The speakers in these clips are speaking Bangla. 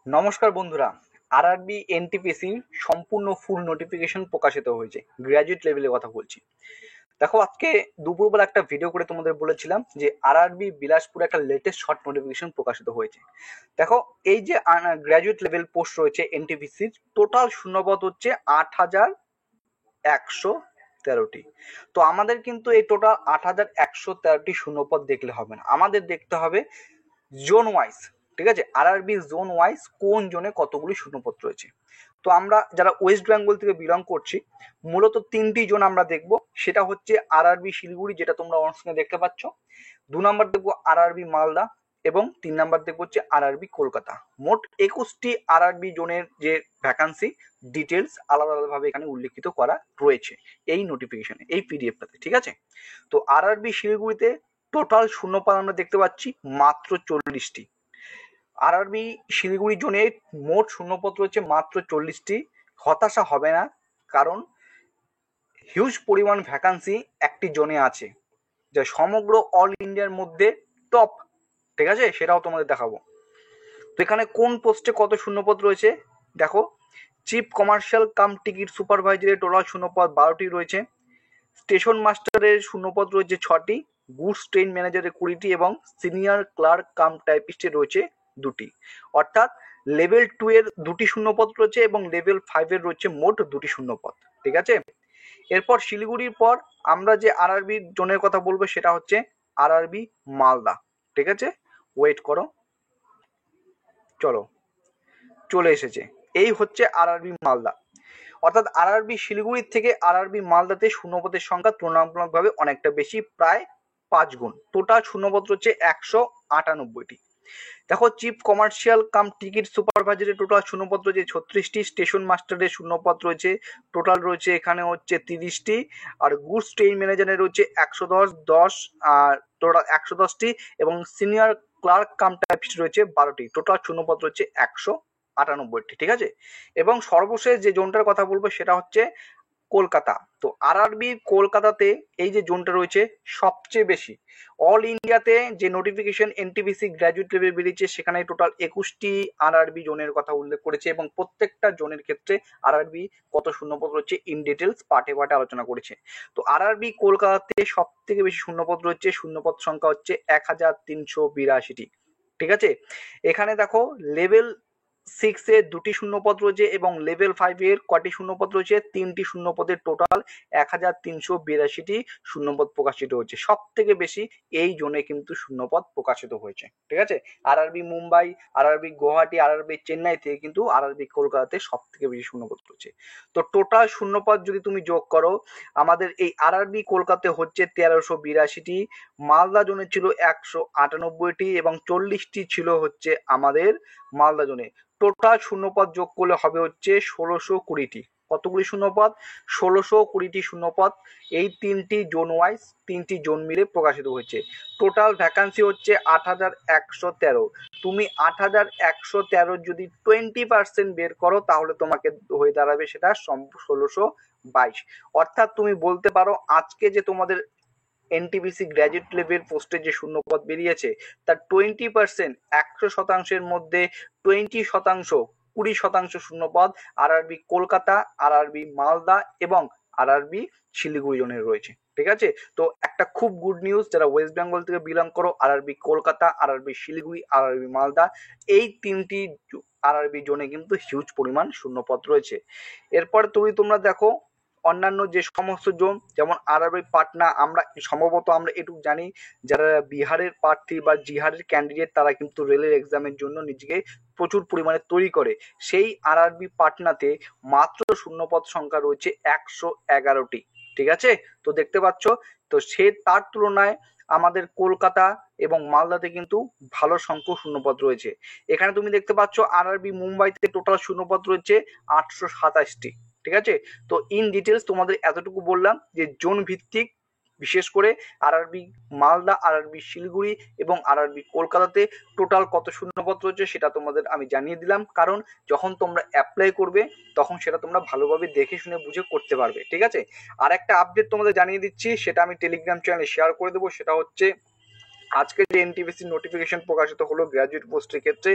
নমস্কার বন্ধুরা। আরআরবি এনটিপিসি সম্পূর্ণ ফুল নোটিফিকেশন প্রকাশিত হয়েছে। গ্র্যাজুয়েট লেভেলের কথা বলছি। দেখো, আজকে দুপুরবেলা একটা ভিডিও করে তোমাদের বলেছিলাম যে আরআরবি বিলাসপুর একটা লেটেস্ট শর্ট নোটিফিকেশন প্রকাশিত হয়েছে। দেখো, এই যে গ্র্যাজুয়েট লেভেল পোস্ট রয়েছে এনটিপিসির, টোটাল শূন্যপদ হচ্ছে ৮,১১৩টি। তো আমাদের কিন্তু এই টোটাল ৮,১13টি শূন্যপদ দেখলে হবে না, আমাদের দেখতে হবে জোন ওয়াইজ। ঠিক আছে, আরআরবি জোন ওয়াইজ কোন জোনে কতগুলি শূন্যপদ রয়েছে। তো আমরা যারা ওয়েস্ট বেঙ্গল থেকে বিলং করছি, মূলত তিনটি জোন আমরা দেখব। সেটা হচ্ছে আরআরবি শিলিগুড়ি, যেটা তোমরা অনস্ক্রিনে দেখতে পাচ্ছ। ২ নম্বর দেখবো আরআরবি মালদা, এবং ৩ নম্বর দেখবো হচ্ছে আরআরবি কলকাতা। মোট ২১টি আরআরবি জোনের যে ভ্যাকান্সি ডিটেলস আলাদা আলাদাভাবে এখানে উল্লেখিত করা রয়েছে এই নোটিফিকেশনে, এই পিডিএফটাতে। ঠিক আছে, তো আরআরবি শিলিগুড়িতে টোটাল শূন্যপদ আমরা দেখতে পাচ্ছি মাত্র 40টি। আরআরবি শিলিগুড়ি জোনে মোট শূন্যপদ রয়েছে মাত্র 40টি। হতাশা হবে না, কারণ হিউজ পরিমাণ ভ্যাকান্সি একটি জোনে আছে, যা সমগ্র অল ইন্ডিয়ার মধ্যে টপ। ঠিক আছে, সেটাও তোমাদের দেখাবো। তো এখানে কোন পোস্টে কত শূন্যপদ রয়েছে দেখো। চিফ কমার্শিয়াল কাম টিকিট সুপারভাইজারের টোটাল শূন্যপদ 12টি রয়েছে। স্টেশন মাস্টারের শূন্যপদ রয়েছে 6টি। গুডস ট্রেন ম্যানেজারের 20টি, এবং সিনিয়র ক্লার্ক কাম টাইপিস্টের রয়েছে 2টি। অর্থাৎ লেভেল 2 এর 2টি শূন্যপদ রয়েছে এবং লেভেল 5 এর রয়েছে মোট 2টি শূন্যপদ। ঠিক আছে, এরপর শিলিগুড়ির পর আমরা যে আরআরবি জোনের কথা বলবো সেটা হচ্ছে আরআরবি মালদা। ঠিক আছে, ওয়েট করো, চলো, চলে এসেছে। এই হচ্ছে আরআরবি মালদা। অর্থাৎ আরআরবি শিলিগুড়ির থেকে আরআরবি মালদাতে শূন্যপদের সংখ্যা তুলনামূলকভাবে অনেকটা বেশি, প্রায় 5 গুণ। টোটাল শূন্যপদ হচ্ছে 198টি। দেখো, চিফ কমার্শিয়াল কাম টিকিট সুপারভাইজারের টোটাল শূন্যপদ রয়েছে 36টি। স্টেশন মাস্টারের শূন্যপদ রয়েছে টোটাল রয়েছে এখানে হচ্ছে 30টি। আর গুডস ট্রেন ম্যানেজারের রয়েছে 110 আর টোটাল 110টি, এবং সিনিয়র ক্লার্ক কাম টাইপিস্ট রয়েছে 12টি। টোটাল শূন্যপদ রয়েছে 198টি। ঠিক আছে, এবং সর্বশেষ যে জোনটার কথা বলবো সেটা হচ্ছে কলকাতা। তো আরআরবি কলকাতাতে এই যে জোনটা রয়েছে সবচেয়ে বেশি। অল ইন্ডিয়াতে যে নোটিফিকেশন এনটিপিসি গ্র্যাজুয়েট লেভেল বেরিয়েছে, সেখানে টোটাল 21টি আরআরবি জোনের কথা উল্লেখ করেছে, এবং প্রত্যেকটা জোনের ক্ষেত্রে আরআরবি কত শূন্যপদ রয়েছে ইন ডিটেলস পার্টে পার্টে আলোচনা করেছে। তো আরআরবি কলকাতাতে সব থেকে বেশি শূন্যপদ রয়েছে, শূন্যপদ সংখ্যা হচ্ছে 1,382টি। ঠিক আছে, এখানে দেখো লেভেল 6 এর 2টি শূন্যপদ রয়েছে, এবং লেভেল 5 এর কটি শূন্যপদ রয়েছে? 3টি শূন্যপদের টোটাল 1,382টি শূন্যপদ প্রকাশিত হয়েছে। সব থেকে বেশি এই জোনে কিন্তু শূন্যপদ প্রকাশিত হয়েছে। ঠিক আছে, RRB Mumbai, RRB Guwahati, RRB Chennai থেকে কিন্তু আরআরবি কলকাতাতে সব থেকে বেশি শূন্যপদ রয়েছে। তো টোটাল শূন্যপদ যদি তুমি যোগ করো, আমাদের এই আরআরবি কলকাতাতে হচ্ছে 1382টি, মালদা জোনে ছিল 198টি, এবং 40টি ছিল হচ্ছে আমাদের মালদা জোনে। টোটাল শূন্যপদ যোগ করলে হবে হচ্ছে 1620টি। কতগুলি শূন্যপদ? 1620টি শূন্যপদ। এই তিনটি জোন ওয়াইজ, তিনটি জোন মিলে প্রকাশিত হয়েছে। টোটাল ভ্যাকান্সি হচ্ছে 8,113। তুমি 8,113 যদি 20% বের করো, তাহলে তোমাকে হয়ে দাঁড়াবে সেটা 1622। অর্থাৎ তুমি বলতে পারো আজকে যে তোমাদের এনটিপিসি গ্র্যাজুয়েট লেভেল পোস্টে যে শূন্যপদ বেরিয়েছে, তার 20%, 100%-এর মধ্যে 20%, 20% শূন্যপদ আরআরবি কলকাতা, আরআরবি মালদা এবং আরআরবি শিলিগুড়ি জোনের রয়েছে। ঠিক আছে, তো একটা খুব গুড নিউজ, যারা ওয়েস্ট বেঙ্গল থেকে বিলং করো, RRB Kolkata, RRB Siliguri, RRB Malda, এই তিনটি আরআরবি জোনে কিন্তু হিউজ পরিমাণ শূন্যপদ রয়েছে। এরপর তোমরা দেখো অন্যান্য যে সমস্ত জোন, যেমন আরআরবি পাটনা, আমরা সম্ভবত আমরা এটুকু জানি, যারা বিহারের প্রার্থী বা বিহারের ক্যান্ডিডেট, তারা কিন্তু রেলের এক্সামের জন্য নিজেকে প্রচুর পরিমাণে তৈরি করে। সেই আরআরবি পাটনাতে মাত্র শূন্যপদ সংখ্যা রয়েছে 111টি। ঠিক আছে, তো দেখতে পাচ্ছ, তো তার তুলনায় আমাদের কলকাতা এবং মালদাতে কিন্তু ভালো সংখ্যক শূন্যপদ রয়েছে। এখানে তুমি দেখতে পাচ্ছ আরআরবি মুম্বাইতে টোটাল শূন্যপদ রয়েছে 827টি। ঠিক আছে, তো ইন ডিটেলস তোমাদের এতটুকু বললাম যে জোন ভিত্তিক, বিশেষ করে আরআরবি মালদা, আরআরবি শিলিগুড়ি এবং আরআরবি কলকাতাতে টোটাল কত শূন্যপদ রয়েছে সেটা তোমাদের আমি জানিয়ে দিলাম, কারণ যখন তোমরা অ্যাপ্লাই করবে তখন সেটা তোমরা ভালোভাবে দেখে শুনে বুঝে করতে পারবে। ঠিক আছে, আর একটা আপডেট তোমাদের জানিয়ে দিচ্ছি, সেটা আমি টেলিগ্রাম চ্যানেলে শেয়ার করে দেবো। সেটা হচ্ছে আজকে যে এনটিপিসি নোটিফিকেশন প্রকাশিত হলো গ্র্যাজুয়েট পোস্টের ক্ষেত্রে,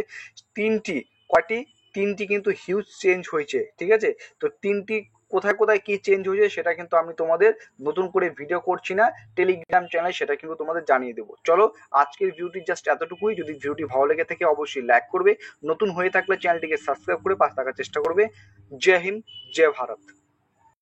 3টি কয়টি? তিনটি কিন্তু হিউজ চেঞ্জ হয়েছে, ঠিক আছে। তো তিনটি কোথায় কোথায় কি চেঞ্জ হয়েছে সেটা কিন্তু আমি তোমাদের নতুন করে ভিডিও করছি না, টেলিগ্রাম চ্যানেল সেটা কিন্তু তোমাদের জানিয়ে দেবো। চলো আজকের ভিডিওটি জাস্ট এতটুকুই। যদি ভিডিওটি ভালো লেগে থাকে অবশ্যই লাইক করবে, নতুন হয়ে থাকলে চ্যানেলটিকে সাবস্ক্রাইব করে পাশে থাকার চেষ্টা করবে। জয় হিন্দ, জয় ভারত।